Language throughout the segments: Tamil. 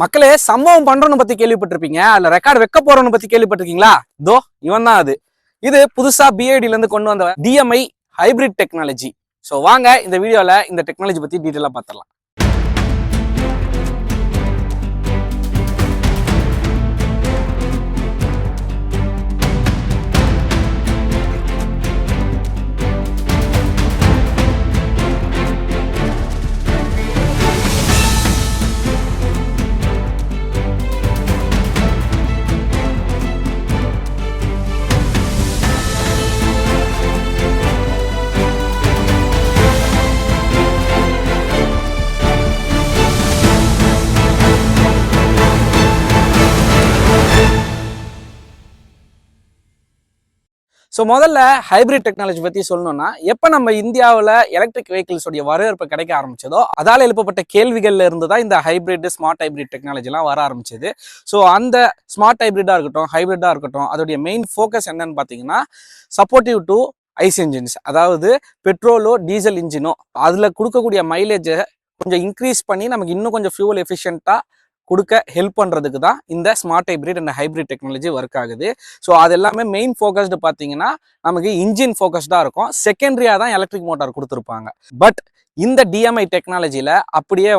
மக்களே சம்பவம் பண்றவனை பத்தி கேள்விப்பட்டிருப்பீங்க. அதுல ரெக்கார்டு வைக்க போறவனை பத்தி கேள்விப்பட்டிருக்கீங்களா? தோ இவன் தான் அது. இது புதுசா பிஐடில இருந்து கொண்டு வந்த டிஎம்ஐ ஹைபிரிட் டெக்னாலஜி. ஸோ வாங்க இந்த வீடியோல இந்த டெக்னாலஜி பத்தி டீட்டெயிலா பார்த்துடலாம். ஸோ முதல்ல ஹைபிரிட் டெக்னாலஜி பற்றி சொல்லணும்னா, எப்போ நம்ம இந்தியாவில் எலக்ட்ரிக் வெஹிக்கிள்ஸோடைய வரவேற்பு கிடைக்க ஆரம்பிச்சதோ அதால் எழுப்பப்பட்ட கேள்விகள்ல இருந்து தான் இந்த ஹைபிரிட் ஸ்மார்ட் ஹைபிரிட் டெக்னாலஜிலாம் வர ஆரம்பிச்சது. ஸோ அந்த ஸ்மார்ட் ஹைபிரிட்டாக இருக்கட்டும், ஹைபிரிட்டாக இருக்கட்டும், அதோடைய மெயின் ஃபோக்கஸ் என்னன்னு பார்த்தீங்கன்னா, சப்போர்ட்டிவ் டு ஐஸ் இன்ஜின்ஸ், அதாவது பெட்ரோலோ டீசல் இன்ஜினோ அதில் கொடுக்கக்கூடிய மைலேஜை கொஞ்சம் இன்க்ரீஸ் பண்ணி நமக்கு இன்னும் கொஞ்சம் ஃபியூவல் எஃபிஷியண்ட்டாக கொடுக்க ஹெல்ப் பண்ணுறதுக்கு தான் இந்த smart hybrid and hybrid technology work ஆகுது. ஸோ அது எல்லாமே மெயின் ஃபோக்கஸ்டு பார்த்தீங்கன்னா நமக்கு இன்ஜின் ஃபோக்கஸ்டாக இருக்கும். செகண்டரியாக தான் எலக்ட்ரிக் மோட்டார் கொடுத்துருப்பாங்க. பட் இந்த டிஎம்ஐ டெக்னாலஜியில் அப்படியே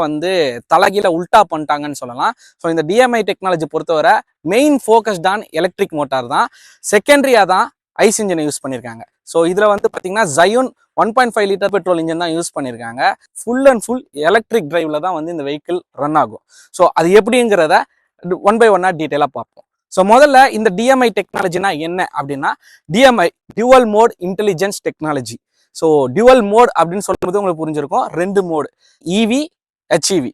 தலைகீழ உல்டா பண்ணிட்டாங்கன்னு சொல்லலாம். ஸோ இந்த டிஎம்ஐ டெக்னாலஜி பொறுத்தவரை மெயின் ஃபோக்கஸ்டான எலக்ட்ரிக் மோட்டார் தான், செகண்டரியாக தான் ஐஸ் இன்ஜினை யூஸ் பண்ணியிருக்காங்க. ஸோ இதில் பார்த்தீங்கன்னா ஜயோன் 1.5 லிட்டர் பெட்ரோல் இன்ஜின் தான் யூஸ் பண்ணியிருக்காங்க. ஃபுல் அண்ட் ஃபுல் எலக்ட்ரிக் டிரைவ்ல தான் இந்த வெஹிக்கிள் ரன் ஆகும். ஸோ அது எப்படிங்கிறத ஒன் பை ஒன்னா டீட்டெயிலாக பார்ப்போம். ஸோ முதல்ல இந்த டிஎம்ஐ டெக்னாலஜினா என்ன அப்படின்னா, DMI dual mode intelligence technology. So dual mode அப்படின்னு சொல்லும்போது உங்களுக்கு புரிஞ்சிருக்கும், ரெண்டு mode, EV HEV,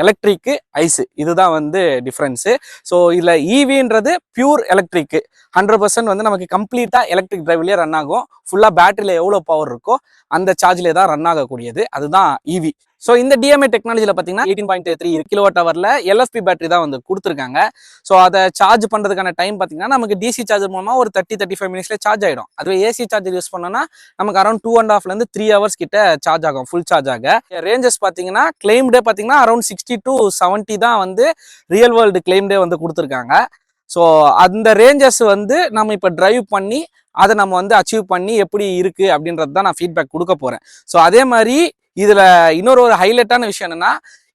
electric ICE, இதுதான் டிஃப்ரென்ஸு. ஸோ இதில் இவின்றது பியூர் எலக்ட்ரிக்கு, 100% நமக்கு கம்ப்ளீட்டாக எலக்ட்ரிக் டிரைவ்லேயே ரன் ஆகும். ஃபுல்லாக பேட்டரியில் எவ்வளோ பவர் இருக்கோ அந்த சார்ஜ்லேயே தான் ரன் ஆகக்கூடியது, அதுதான் இவி. ஸோ இந்த டிஎம்ஐ டெக்னாலஜியில் பார்த்தீங்கன்னா 18.3 kWh எல்எஃப்பி பேட்டரி தான் கொடுத்துருக்காங்க. ஸோ அதை சார்ஜ் பண்ணுறதுக்கான டைம் பார்த்தீங்கன்னா நமக்கு டிசி சார்ஜர் மூலமாக ஒரு 30-35 மினிட்ஸ்லேயே சார்ஜ் ஆகிடும். அதுவே ஏசி சார்ஜர் யூஸ் பண்ணோன்னா நமக்கு அரௌண்ட் 2.5 to 3 hours கிட்ட சார்ஜ் ஆகும் ஃபுல் சார்ஜ் ஆக. ரேஞ்சஸ் பார்த்தீங்கன்னா கிளைம்டே பார்த்தீங்கன்னா அரௌண்ட் 60 to 70 தான் ரியல் வேர்ல்டு கிளைம்டே கொடுத்துருக்காங்க. ஸோ அந்த ரேஞ்சஸ் நம்ம இப்போ டிரைவ் பண்ணி அதை நம்ம அச்சீவ் பண்ணி எப்படி இருக்கு அப்படின்றது தான் நான் ஃபீட்பேக் கொடுக்க போறேன். ஸோ அதே மாதிரி இதுல இன்னொரு ஹைலைட்டான விஷயம் என்னன்னா,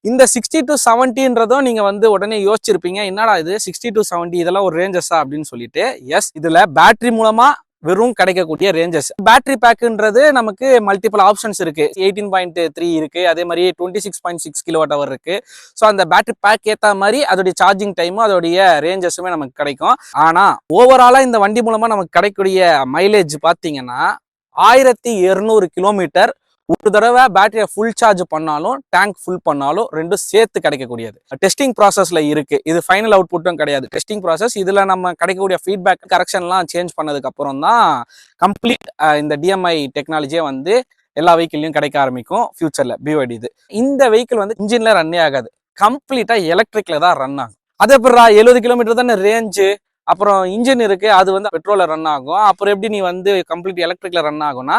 இந்த 60 to 70ன்றதும் நீங்க உடனே யோசிச்சிருப்பீங்க, என்னடா இது 60 to 70 இதெல்லாம் ஒரு ரேஞ்சஸா அப்படின்னு சொல்லிட்டு. எஸ், இதுல பேட்டரி மூலமா வெறும் கிடைக்கக்கூடிய ரேஞ்சஸ். பேட்டரி பேக்குன்றது நமக்கு மல்டிபிள் ஆப்ஷன்ஸ் இருக்கு. 18.3 இருக்கு, அதே மாதிரி 26.6 kWh இருக்கு. ஸோ அந்த பேட்டரி பேக் ஏற்ற மாதிரி அதோடைய சார்ஜிங் டைமும் அதோடைய ரேஞ்சஸுமே நமக்கு கிடைக்கும். ஆனா ஓவராலா இந்த வண்டி மூலமா நமக்கு கிடைக்கக்கூடிய மைலேஜ் பார்த்தீங்கன்னா 1200 கிலோமீட்டர் ஒரு தடவை பேட்டரியை ஃபுல் சார்ஜ் பண்ணாலும் டேங்க் ஃபுல் பண்ணாலும் ரெண்டும் சேர்த்து கிடைக்கக்கூடியது. டெஸ்டிங் ப்ராசஸ்ல இருக்கு, இது ஃபைனல் அவுட்புட்டும் கிடையாது, டெஸ்டிங் ப்ராசஸ். இதுல நம்ம கிடைக்கக்கூடிய ஃபீட்பேக் கரெக்ஷன்லாம் சேஞ்ச் பண்ணதுக்கு அப்புறம் தான் கம்ப்ளீட் இந்த டிஎம்ஐ டெக்னாலஜியை எல்லா வெஹிக்கிள்லையும் கிடைக்க ஆரம்பிக்கும் ஃபியூச்சர்ல. பிஓடி இது இந்த வெஹிக்கிள் இன்ஜின்ல ரன்னே ஆகாது, கம்ப்ளீட்டா எலக்ட்ரிக்ல தான் ரன் ஆகும். அதே பிறகு 70 கிலோமீட்டர் தானே ரேஞ்சு, அப்புறம் இன்ஜின் இருக்கு, அது பெட்ரோல்ல ரன் ஆகும். அப்புறம் எப்படி நீ கம்ப்ளீட் எலக்ட்ரிக்ல ரன் ஆகும்னா,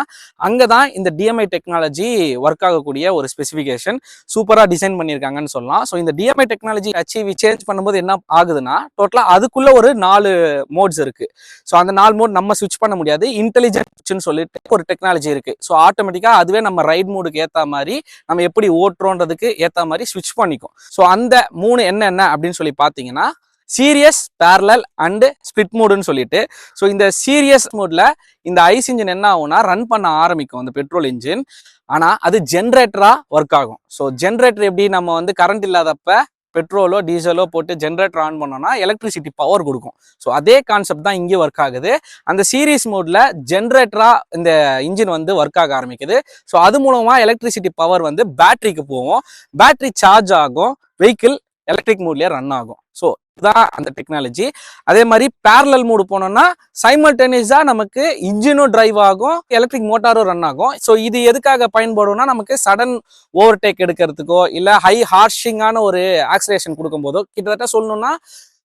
அங்கதான் இந்த டிஎம்ஐ டெக்னாலஜி ஒர்க் ஆகக்கூடிய ஒரு ஸ்பெசிஃபிகேஷன் சூப்பரா டிசைன் பண்ணியிருக்காங்கன்னு சொல்லலாம். ஸோ இந்த டிஎம்ஐ டெக்னாலஜி அச்சீவ் சேஞ்ச் பண்ணும்போது என்ன ஆகுதுன்னா, டோட்டலா அதுக்குள்ள ஒரு 4 மோட்ஸ் இருக்கு. ஸோ அந்த 4 மோட் நம்ம ஸ்விட்ச் பண்ண முடியாது. இன்டெலிஜென்ட்னு சொல்லிட்டு ஒரு டெக்னாலஜி இருக்கு. ஸோ ஆட்டோமேட்டிக்கா அதுவே நம்ம ரைட் மோடுக்கு ஏற்ற மாதிரி நம்ம எப்படி ஓட்டுறோன்றதுக்கு ஏற்ற மாதிரி ஸ்விட்ச் பண்ணிக்கும். ஸோ அந்த 3 என்ன அப்படின்னு சொல்லி பார்த்தீங்கன்னா, சீரியஸ், பேரலல் அண்ட் ஸ்பிளிட் மோடுன்னு சொல்லிட்டு. ஸோ இந்த சீரியஸ் மோட்ல இந்த ஐஸ் இன்ஜின் என்ன ஆகும்னா ரன் பண்ண ஆரம்பிக்கும் அந்த பெட்ரோல் இன்ஜின். ஆனா அது ஜென்ரேட்டரா ஒர்க் ஆகும். ஸோ ஜென்ரேட்டர் எப்படி நம்ம கரண்ட் இல்லாதப்ப பெட்ரோலோ டீசலோ போட்டு ஜென்ரேட்டர் ஆன் பண்ணோம்னா எலக்ட்ரிசிட்டி பவர் கொடுக்கும். ஸோ அதே கான்செப்ட் தான் இங்கே ஒர்க் ஆகுது. அந்த சீரியஸ் மோட்ல ஜென்ரேட்டரா இந்த இன்ஜின் ஒர்க் ஆக ஆரம்பிக்குது. ஸோ அது மூலமா எலக்ட்ரிசிட்டி பவர் பேட்டரிக்கு போகும், பேட்டரி சார்ஜ் ஆகும், வெஹிக்கிள் எலக்ட்ரிக் மோட்லயே ரன் ஆகும். ஸோ இதுதான் அந்த டெக்னாலஜி. அதே மாதிரி பேரலல் மோடு போனோம்னா சைமல்டேனியஸா நமக்கு இன்ஜினும் டிரைவ் ஆகும், எலக்ட்ரிக் மோட்டாரும் ரன் ஆகும். ஸோ இது எதுக்காக பயன்படும்னா, நமக்கு சடன் ஓவர்டேக் எடுக்கிறதுக்கோ இல்ல ஹை ஹார்ஷிங்கான ஒரு ஆக்சிலேஷன் கொடுக்கும் போதோ, கிட்டத்தட்ட சொல்லணும்னா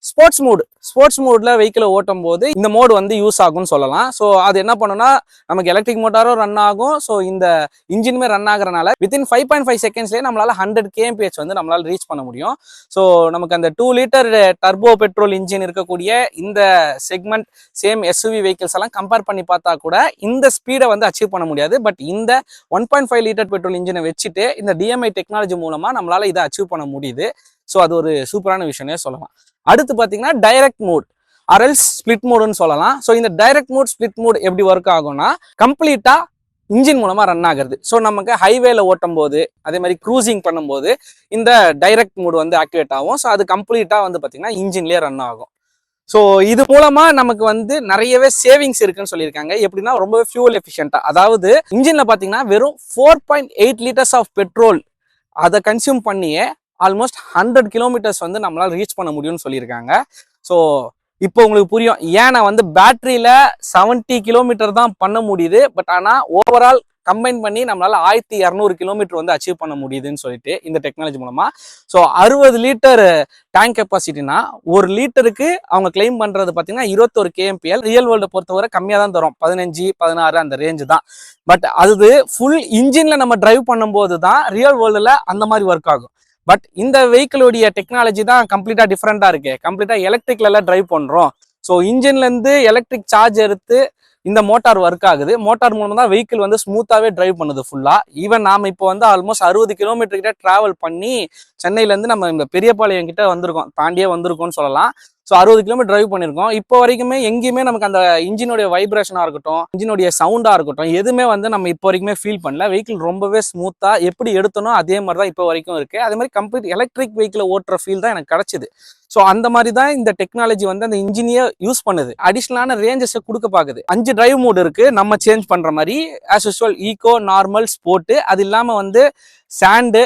ஸ்போர்ட்ஸ் மோட்ல வெஹிக்கிளை ஓட்டும் போது இந்த மோடு வந்து யூஸ் ஆகும்னு சொல்லலாம். ஸோ அது என்ன பண்ணுன்னா நமக்கு எலக்ட்ரிக் மோட்டாரும் ரன் ஆகும். ஸோ இந்த இன்ஜினுமே ரன் ஆகுறனால வித்தின் 5.5 செகண்ட்ஸ்லேயே நம்மளால 100 kmph வந்து நம்மளால ரீச் பண்ண முடியும். ஸோ நமக்கு அந்த 2 லிட்டர் டர்போ பெட்ரோல் இன்ஜின் இருக்கக்கூடிய இந்த செக்மெண்ட் சேம் எஸ்யூவி வெஹிக்கிள்ஸ் எல்லாம் கம்பேர் பண்ணி பார்த்தா கூட இந்த ஸ்பீடை வந்து அச்சீவ் பண்ண முடியாது. பட் இந்த 1.5 லிட்டர் பெட்ரோல் இன்ஜினை வச்சுட்டு இந்த டிஎம்ஐ டெக்னாலஜி மூலமா நம்மளால இதை அச்சீவ் பண்ண முடியுது. ஸோ அது ஒரு சூப்பரான விஷயமே சொல்லலாம். அடுத்து பார்த்தீங்கன்னா டைரக்ட் மோட் ஆர்எல்ஸ் ஸ்பிளிட் மோடுன்னு சொல்லலாம். ஸோ இந்த டைரக்ட் மோட் ஸ்பிளிட் மோட் எப்படி ஒர்க் ஆகும்னா கம்ப்ளீட்டா இன்ஜின் மூலமா ரன் ஆகுறது. ஸோ நமக்கு ஹைவேல ஓட்டும் போது அதே மாதிரி க்ரூசிங் பண்ணும்போது இந்த டைரக்ட் மோட் வந்து ஆக்டிவேட் ஆகும். ஸோ அது கம்ப்ளீட்டா வந்து பார்த்தீங்கன்னா இன்ஜின்லேயே ரன் ஆகும். ஸோ இது மூலமா நமக்கு வந்து நிறையவே சேவிங்ஸ் இருக்குன்னு சொல்லியிருக்காங்க. எப்படின்னா ரொம்பவே ஃபியூல் எஃபிஷியன்ட்டா, அதாவது இன்ஜின்ல பார்த்தீங்கன்னா வெறும் 4.8 லிட்டர்ஸ் ஆஃப் பெட்ரோல் அதை கன்சியூம் பண்ணியே ஆல்மோஸ்ட் 100 கிலோமீட்டர்ஸ் வந்து நம்மளால ரீச் பண்ண முடியும்னு சொல்லியிருக்காங்க. ஸோ இப்போ உங்களுக்கு புரியும் ஏன் நான் வந்து பேட்டரியில 70 கிலோமீட்டர் தான் பண்ண முடியுது, பட் ஆனால் ஓவரால் கம்பைன் பண்ணி நம்மளால 1200 கிலோமீட்டர் வந்து அச்சீவ் பண்ண முடியுதுன்னு சொல்லிட்டு இந்த டெக்னாலஜி மூலமா. ஸோ 60 லிட்டர் டேங்க் கெப்பாசிட்டினா 1 லிட்டருக்கு அவங்க கிளைம் பண்றது பார்த்தீங்கன்னா 21 kmpl. ரியல் வேர்ல்டை பொறுத்தவரை கம்மியாக தான் தரும், 15 16 அந்த ரேஞ்சு தான். பட் அது ஃபுல் இன்ஜின்ல நம்ம டிரைவ் பண்ணும்போது தான் ரியல் வேர்ல்டில் அந்த மாதிரி ஒர்க் ஆகும். பட் இந்த வெஹிக்கிளோடைய டெக்னாலஜி தான் கம்ப்ளீட்டா டிஃப்ரெண்டா இருக்கு. கம்ப்ளீட்டா எலக்ட்ரிக்ல டிரைவ் பண்றோம். ஸோ இன்ஜின்ல இருந்து எலக்ட்ரிக் சார்ஜ் எடுத்து இந்த மோட்டார் ஒர்க் ஆகுது. மோட்டார் மூலமா தான் வெஹிக்கிள் வந்து ஸ்மூத்தாவே டிரைவ் பண்ணுது ஃபுல்லா. ஈவன் நாம இப்போ வந்து ஆல்மோஸ்ட் 60 கிலோமீட்டர் கிட்ட டிராவல் பண்ணி சென்னையில இருந்து நம்ம இந்த பெரியபாளையம் கிட்ட வந்திருக்கோம், தாண்டியே வந்திருக்கோம்னு சொல்லலாம். ஸோ 60 கிலோமீட்டர் டிரைவ் பண்ணியிருக்கோம். இப்போ வரைக்குமே எங்கேயுமே நமக்கு அந்த இன்ஜினுடைய வைப்ரேஷனாக இருக்கட்டும், இன்ஜினுடைய சவுண்டாக இருக்கட்டும், எதுவுமே வந்து நம்ம இப்போ வரைக்குமே ஃபீல் பண்ணல. வெஹிக்கிள் ரொம்பவே ஸ்மூத்தாக எப்படி எடுத்தனோ அதே மாதிரி தான் இப்போ வரைக்கும் இருக்கு. அதே மாதிரி கம்ப்ளீட் எலக்ட்ரிக் வெஹிக்கிளை ஓட்டுற ஃபீல் தான் எனக்கு கிடைச்சிது. ஸோ அந்த மாதிரி தான் இந்த டெக்னாலஜி வந்து அந்த இன்ஜினியை யூஸ் பண்ணுது. அடிஷ்னலான ரேஞ்சஸை கொடுக்க பார்க்குது. 5 டிரைவ் மோட் இருக்கு நம்ம சேஞ்ச் பண்ற மாதிரி. As usual eco, normal, sport, அது இல்லாமல் வந்து சாண்டு,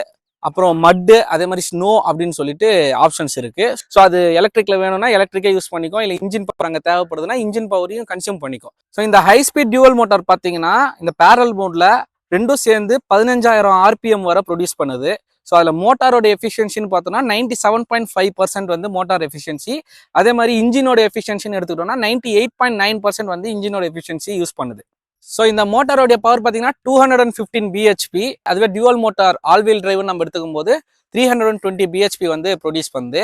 அப்புறம் மட்டு, அதே மாதிரி ஸ்னோ அப்படின்னு சொல்லிட்டு ஆப்ஷன்ஸ் இருக்கு. ஸோ அது எலக்ட்ரிக்ல வேணும்னா எலக்ட்ரிக்கே யூஸ் பண்ணிக்கும், இல்லை இன்ஜின் பவர் அங்கே தேவைப்படுதுன்னா இன்ஜின் பவரையும் கன்சியூம் பண்ணிக்கும். ஸோ இந்த ஹை ஸ்பீட் டியூவல் மோட்டார் பார்த்தீங்கன்னா இந்த பேரல் மோட்ல ரெண்டும் சேர்ந்து 15,000 RPM வரை ப்ரொடியூஸ் பண்ணுது. ஸோ அதில் மோட்டாரோட எஃபிஷியன்சின்னு பார்த்தோம்னா 97.5% வந்து மோட்டார் எஃபிஷியன்சி. அதே மாதிரி இன்ஜினோட எஃபிஷியன்சின்னு எடுத்துக்கிட்டோம்னா 98.9% வந்து இன்ஜினோட எஃபிஷியன்சி யூஸ் பண்ணுது. ஸோ இந்த மோட்டாரோடைய பவர் பார்த்தீங்கன்னா 215 bhp. அதுவே dual motor all wheel drive நம்ம எடுத்துக்கும் போது 320 bhp வந்து ப்ரொடியூஸ் பண்ணுது.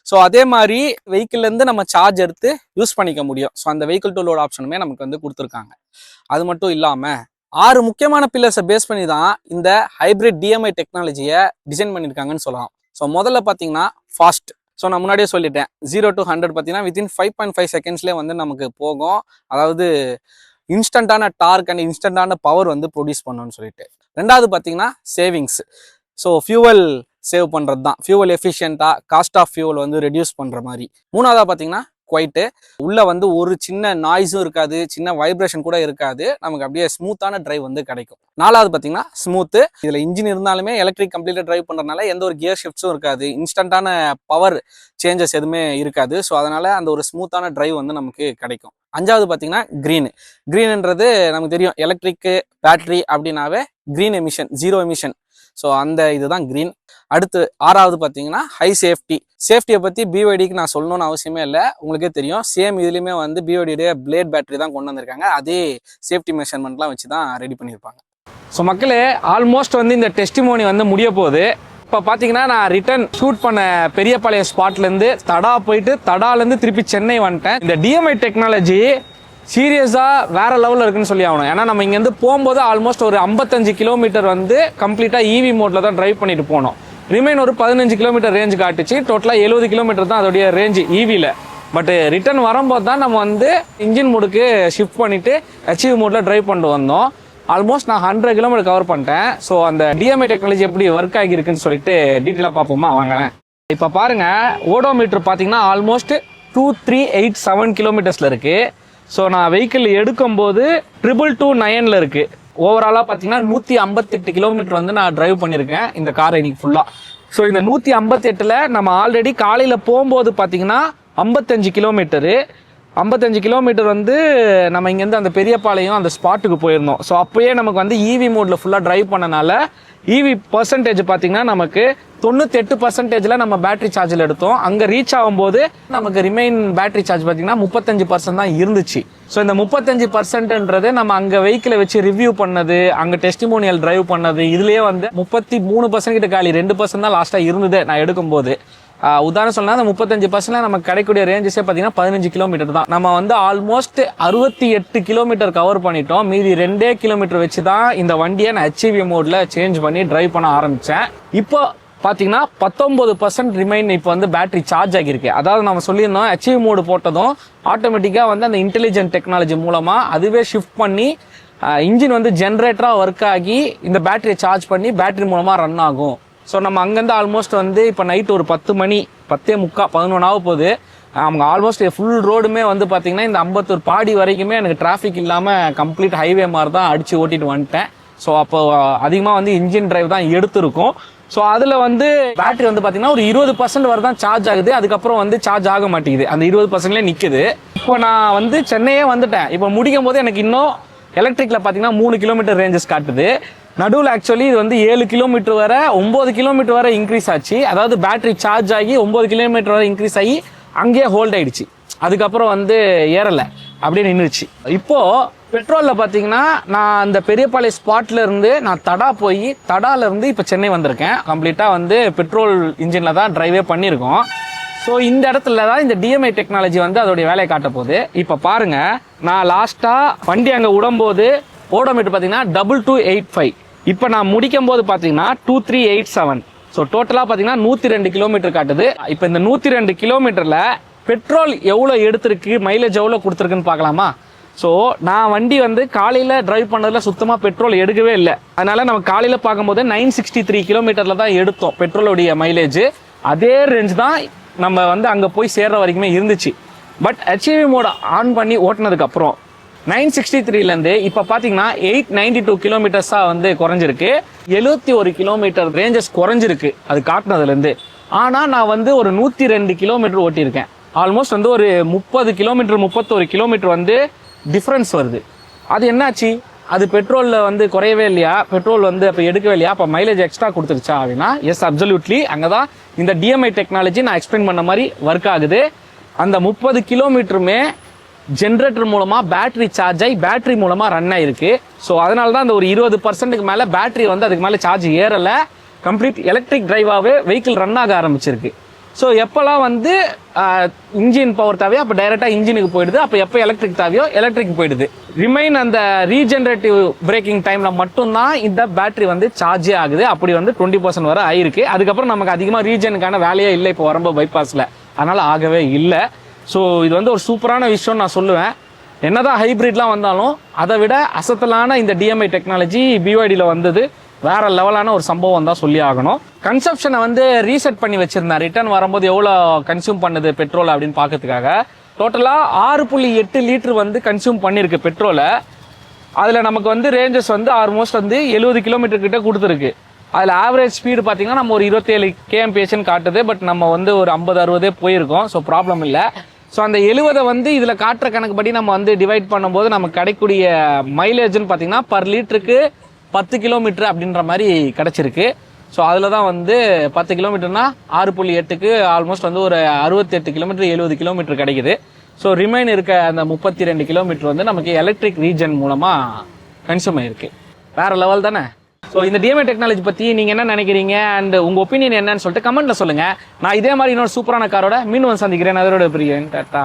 ஸோ அதே மாதிரி வெஹிக்கிள்லேருந்து நம்ம சார்ஜ் எடுத்து யூஸ் பண்ணிக்க முடியும். ஸோ அந்த வெஹிக்கிள் டு லோட் ஆப்ஷனுமே நமக்கு வந்து கொடுத்துருக்காங்க. அது மட்டும் இல்லாமல் 6 முக்கியமான பில்லர்ஸை பேஸ் பண்ணி தான் இந்த ஹைப்ரிட் டிஎம்ஐ டெக்னாலஜியை டிசைன் பண்ணியிருக்காங்கன்னு சொல்லலாம். ஸோ முதல்ல பார்த்தீங்கன்னா ஃபாஸ்ட். ஸோ நான் முன்னாடியே சொல்லிட்டேன் 0 to 100 பார்த்தீங்கன்னா வித்தின் 5.5 செகண்ட்ஸ்லேயே வந்து நமக்கு போகும். அதாவது இன்ஸ்டன்டான டார்க் அண்ட் இன்ஸ்டன்டான பவர் வந்து ப்ரொடியூஸ் பண்ணணும்னு சொல்லிட்டு. ரெண்டாவது பார்த்தீங்கன்னா சேவிங்ஸ். ஸோ ஃபியூவல் சேவ் பண்ணுறது தான், ஃபியூவல் எஃபிஷியண்ட்டாக காஸ்ட் ஆஃப் ஃபியூவல் வந்து ரெடியூஸ் பண்ணுற மாதிரி. மூணாவதாக பார்த்தீங்கன்னா குவைட்டு. உள்ள வந்து ஒரு சின்ன நாய்ஸும் இருக்காது, சின்ன வைப்ரேஷன் கூட இருக்காது, நமக்கு அப்படியே ஸ்மூத்தான டிரைவ் வந்து கிடைக்கும். நாலாவது பார்த்தீங்கன்னா ஸ்மூத்து. இதில் இன்ஜின் இருந்தாலுமே எலக்ட்ரிக் கம்ப்ளீட்டாக டிரைவ் பண்ணுறதுனால எந்த ஒரு கியர் ஷிஃப்ட்ஸும் இருக்காது, இன்ஸ்டன்டான பவர் சேஞ்சஸ் எதுவுமே இருக்காது. ஸோ அதனால அந்த ஒரு ஸ்மூத்தான டிரைவ் வந்து நமக்கு கிடைக்கும். அஞ்சாவது பார்த்தீங்கன்னா க்ரீன்ன்றது நமக்கு தெரியும், எலக்ட்ரிக்கு பேட்டரி அப்படின்னாவே க்ரீன் எமிஷன், 0 எமிஷன். ஸோ அந்த இதுதான் க்ரீன். அடுத்து ஆறாவது பார்த்தீங்கன்னா ஹை சேஃப்டி. சேஃப்டியை பற்றி பிஒய்டிக்கு நான் சொல்லணும்னு அவசியமே இல்லை, உங்களுக்கே தெரியும். சேம் இதுலேயுமே வந்து பிஒய்டியுடைய பிளேட் பேட்டரி தான் கொண்டு வந்திருக்காங்க. அதே சேஃப்டி மெஷர்மெண்ட்லாம் வச்சு தான் ரெடி பண்ணியிருப்பாங்க. ஸோ மக்களே, ஆல்மோஸ்ட் வந்து இந்த டெஸ்டிமோனி வந்து முடிய போகுது. இப்போ பார்த்தீங்கன்னா நான் ரிட்டர்ன் ஷூட் பண்ண பெரியபாளையம் ஸ்பாட்லேருந்து தடா போயிட்டு தடாலேருந்து திருப்பி சென்னை வந்துட்டேன். இந்த டிஎம்ஐ டெக்னாலஜி சீரியஸாக வேறு லெவலில் இருக்குன்னு சொல்லி ஆகணும். ஏன்னா நம்ம இங்கேருந்து போகும்போது ஆல்மோஸ்ட் ஒரு 55 கிலோமீட்டர் வந்து கம்ப்ளீட்டாக இவி மோட்டில் தான் ட்ரைவ் பண்ணிட்டு போனோம். ரிமைன் ஒரு 15 கிலோமீட்டர் ரேஞ்சு காட்டுச்சு. டோட்டலாக 70 கிலோமீட்டர் தான் அதோடைய ரேஞ்சு ஈவியில். பட் ரிட்டர்ன் வரும்போது தான் நம்ம வந்து இன்ஜின் மோடுக்கு ஷிஃப்ட் பண்ணிவிட்டு ஹெச்இவி மோடில் ட்ரைவ் பண்ணிட்டு வந்தோம். ஆல்மோஸ்ட் நான் 100 கிலோமீட்டர் கவர் பண்ணிட்டேன். ஸோ அந்த டிஎம்ஐ டெக்னாலஜி எப்படி ஒர்க் ஆகியிருக்குன்னு சொல்லிட்டு டீட்டெயிலாக பார்ப்போமா வாங்க. இப்போ பாருங்கள், ஓடோமீட்டர் பார்த்தீங்கன்னா ஆல்மோஸ்ட் 2387 கிலோமீட்டர்ஸில் இருக்குது. ஸோ நான் வெஹிக்கிள் எடுக்கும்போது 222.9 இருக்குது. ஓவராலாக பார்த்தீங்கன்னா 158 கிலோமீட்டர் வந்து நான் டிரைவ் பண்ணியிருக்கேன் இந்த காரை இன்னைக்கு ஃபுல்லாக. ஸோ இந்த 158ல் நம்ம ஆல்ரெடி காலையில் போகும்போது பார்த்தீங்கன்னா 55 கிலோமீட்டர் வந்து நம்ம இங்கேருந்து அந்த பெரியபாளையம் அந்த ஸ்பாட்டுக்கு போயிருந்தோம். ஸோ அப்போயே நமக்கு வந்து இவி மோடில் ஃபுல்லாக டிரைவ் பண்ணனால இவி பர்சன்டேஜ் பார்த்தீங்கன்னா நமக்கு 98% நம்ம பேட்டரி சார்ஜில் எடுத்தோம். அங்கே ரீச் ஆகும்போது நமக்கு ரிமைன் பேட்டரி சார்ஜ் பார்த்தீங்கன்னா 35% தான் இருந்துச்சு. ஸோ இந்த 35%ன்றது நம்ம அங்கே வெஹிக்கிளை வச்சு ரிவ்யூ பண்ணது, அங்கே டெஸ்டிமோனியல் டிரைவ் பண்ணது, இதுலேயே வந்து 33% கிட்ட காலி, 2% தான் லாஸ்ட்டாக இருந்தது நான் எடுக்கும்போது. உதாரணம் சொன்னா அந்த 35% நமக்கு கிடைக்கக்கூடிய ரேஞ்சஸே பார்த்தீங்கன்னா 15 கிலோமீட்டர் தான். நம்ம வந்து ஆல்மோஸ்ட் 68 கிலோமீட்டர் கவர் பண்ணிட்டோம். மீதி 2 கிலோமீட்டர் வச்சு தான் இந்த வண்டியை நான் HEV மோட்ல சேஞ்ச் பண்ணி டிரைவ் பண்ண ஆரம்பிச்சேன். இப்போ பார்த்தீங்கன்னா 19% ரிமைன் இப்போ வந்து பேட்டரி சார்ஜ் ஆகியிருக்கு. அதாவது நம்ம சொல்லியிருந்தோம் HEV மோடு போட்டதும் ஆட்டோமேட்டிக்காக வந்து அந்த இன்டெலிஜென்ட் டெக்னாலஜி மூலமாக அதுவே ஷிஃப்ட் பண்ணி இன்ஜின் வந்து ஜென்ரேட்டராக ஒர்க் ஆகி இந்த பேட்டரியை சார்ஜ் பண்ணி பேட்டரி மூலமாக ரன் ஆகும். ஸோ நம்ம அங்கேருந்து ஆல்மோஸ்ட் வந்து இப்போ நைட்டு ஒரு 10 மணி 10:45 11 ஆக போகுது. அவங்க ஆல்மோஸ்ட் ஃபுல் ரோடுமே வந்து பார்த்தீங்கன்னா இந்த அம்பத்தூர் பாடி வரைக்குமே எனக்கு டிராஃபிக் இல்லாமல் கம்ப்ளீட் ஹைவே மாதிரி தான் அடித்து ஓட்டிட்டு வந்துட்டேன். ஸோ அப்போ அதிகமாக வந்து இன்ஜின் டிரைவ் தான் எடுத்திருக்கும். ஸோ அதில் வந்து பேட்டரி வந்து பார்த்தீங்கன்னா ஒரு 20% வரை தான் சார்ஜ் ஆகுது. அதுக்கப்புறம் வந்து சார்ஜ் ஆக மாட்டேங்குது, அந்த 20%லேயே நிற்குது. இப்போ நான் வந்து சென்னையே வந்துட்டேன். இப்போ முடிக்கும் போது எனக்கு இன்னும் எலக்ட்ரிக்கில் பார்த்தீங்கன்னா 3 கிலோமீட்டர் ரேஞ்சஸ் காட்டுது. நடுவில் ஆக்சுவலி இது வந்து 7 கிலோமீட்டர் வரை 9 கிலோமீட்டர் வரை இன்க்ரீஸ் ஆச்சு. அதாவது பேட்டரி சார்ஜ் ஆகி 9 கிலோமீட்டர் வரை இன்க்ரீஸ் ஆகி அங்கேயே ஹோல்ட் ஆயிடுச்சு. அதுக்கப்புறம் வந்து ஏறலை, அப்படியே நின்றுச்சு. இப்போது பெட்ரோலில் பார்த்தீங்கன்னா நான் அந்த பெரியபாளைய ஸ்பாட்ல இருந்து நான் தடால இருந்து இப்போ சென்னை வந்திருக்கேன். கம்ப்ளீட்டாக வந்து பெட்ரோல் இன்ஜினில் தான் டிரைவே பண்ணியிருக்கோம். ஸோ இந்த இடத்துல தான் இந்த DMI டெக்னாலஜி வந்து அதோடைய வேலையை காட்ட போகுது. இப்போ பாருங்க, நான் லாஸ்ட்டாக வண்டி அங்கே விடும்போது ஓடோமீட்டர் பார்த்தீங்கன்னா 2285. இப்போ நான் முடிக்கும் போது பார்த்தீங்கன்னா 2387. ஸோ டோட்டலாக பார்த்தீங்கன்னா 102 கிலோமீட்டர் காட்டுது. இப்போ இந்த 102 கிலோமீட்டரில் பெட்ரோல் எவ்வளோ எடுத்திருக்கு, மைலேஜ் எவ்வளோ கொடுத்துருக்குன்னு பார்க்கலாமா? ஸோ நான் வண்டி வந்து காலையில் டிரைவ் பண்ணதில் சுத்தமாக பெட்ரோல் எடுக்கவே இல்லை. அதனால நம்ம காலையில் பார்க்கும்போது 963 கிலோமீட்டரில் தான் எடுத்தோம் பெட்ரோலோடைய மைலேஜ். அதே ரேஞ்ச் தான் நம்ம வந்து அங்கே போய் சேர்ற வரைக்குமே இருந்துச்சு. பட் HEV மோட ஆன் பண்ணி ஓட்டினதுக்கப்புறம் 963லேருந்து இப்போ பார்த்தீங்கன்னா 892 கிலோமீட்டர்ஸாக வந்து குறைஞ்சிருக்கு. 71 கிலோமீட்டர் ரேஞ்சஸ் குறைஞ்சிருக்கு அது காட்டினதுலேருந்து. ஆனால் நான் வந்து ஒரு 102 கிலோமீட்டர் ஓட்டியிருக்கேன். ஆல்மோஸ்ட் வந்து ஒரு 30 கிலோமீட்டர் 31 கிலோமீட்டர் வந்து டிஃப்ரென்ஸ் வருது. அது என்னாச்சு? அது பெட்ரோலில் வந்து குறையவே இல்லையா? பெட்ரோல் வந்து அப்போ எடுக்கவே இல்லையா? அப்போ மைலேஜ் எக்ஸ்ட்ரா கொடுத்துருச்சா அப்படின்னா எஸ், அப்சல்யூட்லி. அங்கே தான் இந்த DMI டெக்னாலஜி நான் எக்ஸ்பிளைன் பண்ண மாதிரி ஒர்க் ஆகுது. அந்த 30 கிலோமீட்டருமே ஜென்ரேட்டர் மூலமாக பேட்டரி சார்ஜ் ஆகி பேட்டரி மூலமாக ரன் ஆகிருக்கு. ஸோ அதனால தான் அந்த ஒரு 20%க்கு மேலே பேட்டரி வந்து அதுக்கு மேலே சார்ஜ் ஏறலை. கம்ப்ளீட் எலக்ட்ரிக் டிரைவாகவே வெஹிக்கிள் ரன் ஆக ஆரம்பிச்சிருக்கு. ஸோ எப்போல்லாம் வந்து இன்ஜின் பவர் தேவையோ அப்போ டைரெக்டாக இன்ஜினுக்கு போயிடுது. அப்போ எப்போ எலக்ட்ரிக் தேவையோ எலக்ட்ரிக் போயிடுது. ரிமைன் அந்த ரீஜென்ரேட்டிவ் பிரேக்கிங் டைமில் மட்டும்தான் இந்த பேட்டரி வந்து சார்ஜே ஆகுது. அப்படி வந்து 20% வரை ஆயிருக்கு. அதுக்கப்புறம் நமக்கு அதிகமாக ரீஜனுக்கான வேலையே இல்லை இப்போ வரம்போ பைபாஸில், அதனால் ஆகவே இல்லை. ஸோ இது வந்து ஒரு சூப்பரான விஷயம்னு நான் சொல்லுவேன். என்னதான் ஹைப்ரிட்லாம் வந்தாலும் அதை விட அசத்தலான இந்த DMI டெக்னாலஜி BYDயில் வந்தது வேற லெவலான ஒரு சம்பவம் தான் சொல்லி ஆகணும். கன்சப்ஷனை வந்து ரீசெட் பண்ணி வச்சிருந்தேன். ரிட்டர்ன் வரும்போது எவ்வளோ கன்சியூம் பண்ணுது பெட்ரோல் அப்படின்னு பார்க்கறதுக்காக. டோட்டலாக 6.8 லிட்டர் வந்து கன்சியூம் பண்ணியிருக்கு பெட்ரோலை. அதில் நமக்கு வந்து ரேஞ்சஸ் வந்து ஆல்மோஸ்ட் வந்து 70 கிலோமீட்டர் கிட்ட கொடுத்துருக்கு. அதில் ஆவரேஜ் ஸ்பீடு பார்த்தீங்கன்னா நம்ம ஒரு 27 kmph காட்டுது. பட் நம்ம வந்து ஒரு 50-60 போயிருக்கோம். ஸோ ப்ராப்ளம் இல்லை. ஸோ அந்த 70 வந்து இதில் காட்டுற கணக்குப்படி நம்ம வந்து டிவைட் பண்ணும்போது நமக்கு கிடைக்கக்கூடிய மைலேஜ்னு பார்த்தீங்கன்னா பர் லிட்டருக்கு 10 கிலோமீட்டர் அப்படின்ற மாதிரி கிடச்சிருக்கு. ஸோ அதில் தான் வந்து 10 கிலோமீட்டர்னா 6.8க்கு ஆல்மோஸ்ட் வந்து ஒரு 68 கிலோமீட்டர் 70 கிலோமீட்டர் கிடைக்குது. ஸோ ரிமைன் இருக்க அந்த 32 கிலோமீட்டர் வந்து நமக்கு எலக்ட்ரிக் ரீஜன் மூலமாக கன்சியூம் ஆயிருக்கு. வேற லெவல் தானே? ஸோ இந்த DMI டெக்னாலஜி பற்றி நீங்கள் என்ன நினைக்கிறீங்க அண்ட் உங்கள் ஒப்பீனியன் என்னன்னு சொல்லிட்டு கமெண்ட்டில் சொல்லுங்கள். நான் இதே மாதிரி இன்னொரு சூப்பரான காரோட மீண்டும் சந்திக்கிறேன். அதோட பிரியன் டாட்டா.